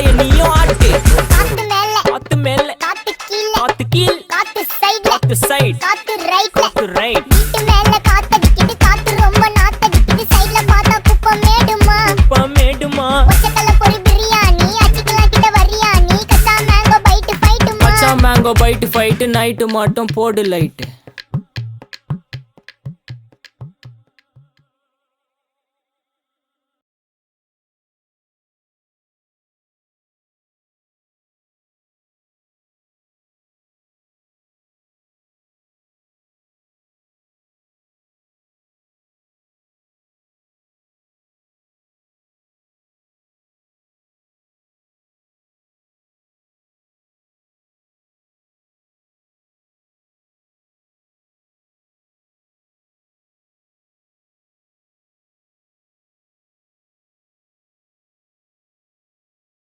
வாய நீயும் ஆட்டு. காத்து மேல காத்து மேல காத்து கீழ காத்து கீழ் காத்து சைடுல காத்து சைடு காத்து ரைட்ல காத்து ரைட். வீட்டு மேல காத்தடிக்குது காத்து ரொம்ப நாத்தடிக்குது சைடுல பார்த்தா குப்பை மேடுமா மேடுமா ஒச்சக்கல்ல பொரி பிரியாணி அச்சிக்கலாம் கிட்ட வரியாணி கச்சா மேங்கோ பைட்டு ஃபைட்டுமா மச்சான் மேங்கோ பைட்டு ஃபைட்டு நைட்டு மட்டும் போடு லைட்.